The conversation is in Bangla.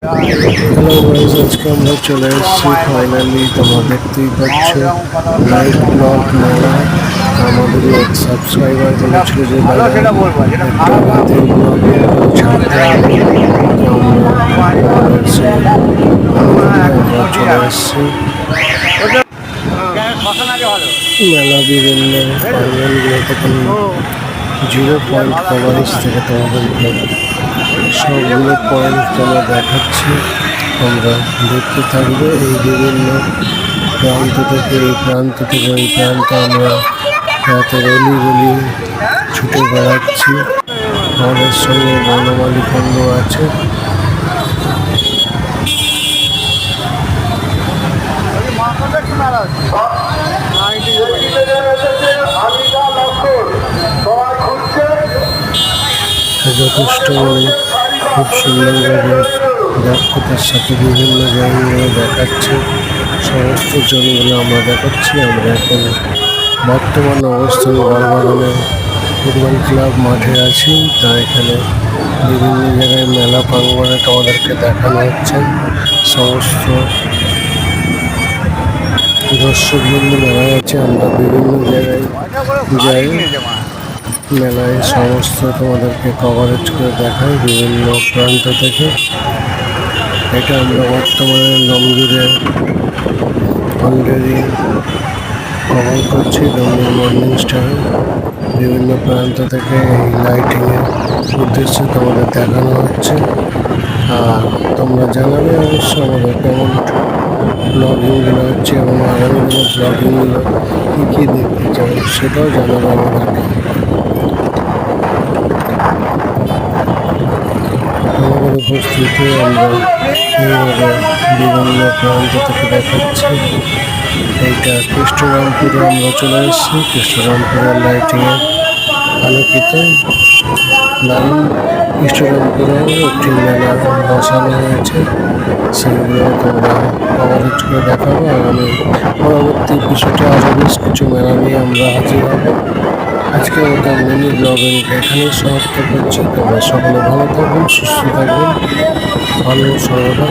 হ্যালো গাইস, আজকে আমরা চলে এসেছি ফাইনালি। তোমরা দেখতেই পাচ্ছ লাইভ ব্লগ মেলা। আমাদের এক সাবস্ক্রাইবার বলেছিল যে দাদা একটা আমাদের ব্লগে ছাড়তে হবে, তো আমরা সেই অনুরোধে আমরা চলে এসেছি। মেলা বিভিন্ন প্যান্ডেলগুলো থেকে 0 পয়েন্ট কভারেজ থেকে তোমাদেরকে সবগুলো পয়েন্ট তোমরা দেখাচ্ছি। তোমরা দেখতে থাকবে এই বিভিন্ন প্রান্ত থেকে এই প্রান্ত থেকে ওই প্রান্ত আমরা এত গলি গলি ছুটে বেড়াচ্ছি। আমাদের সঙ্গে বনমালী আছে। যথেষ্ট খুব সুন্দরভাবে দক্ষতার সাথে বিভিন্ন জায়গাগুলো দেখাচ্ছে। সমস্ত জনগুলো আমরা দেখাচ্ছি। আমরা এখন বর্তমান অবস্থান গড়বাগানে ফুটবল ক্লাব মাঠে আছি। তা এখানে বিভিন্ন জায়গায় মেলা প্রাঙ্গণে তোমাদেরকে দেখানো হচ্ছে। সমস্ত দর্শকবৃন্দ মেলায় আছে। আমরা বিভিন্ন জায়গায় যাই, মেলায় সমস্ত তোমাদেরকে কভারেজ করে দেখাই বিভিন্ন প্রান্ত থেকে। এটা আমরা বর্তমানে লংজুরে অলরেডি কভার করছি। লংজুর মর্নিং স্টারে বিভিন্ন প্রান্ত থেকে এই লাইটিংয়ের উদ্দেশ্যে তোমাদের দেখানো হচ্ছে। আর তোমরা জানাবে অবশ্য আমাদের কেমন ব্লগিংগুলো হচ্ছে এবং আগামী দিনে ব্লগিংগুলো কী দেখতে চাও সেটাও জানাবে আমাদেরকে। আমাদের উপস্থিতি আমরা এইভাবে বিভিন্ন প্রান্ত থেকে দেখাচ্ছি। এইটা কৃষ্ণরামপুরে আমরা চলে এসেছি। কৃষ্ণরামপুরের লাইটিংয়ে আলোকিত লাইন। কৃষ্ণরামপুরেও একটি মেলা বসানো হয়েছে, সেগুলো তোমরা কভারেজ করে দেখাবো। আগামী পরবর্তী বিষয়টা আরও বেশ কিছু মেলা নিয়ে আমরা হাজির হব। আজকে ওটা মিনি ব্লগিং এখানেই সমাপ্ত করছি। তোমরা সকলে ভালো থাকবেন, সুস্থ থাকবেন, ভালো সর্বদা।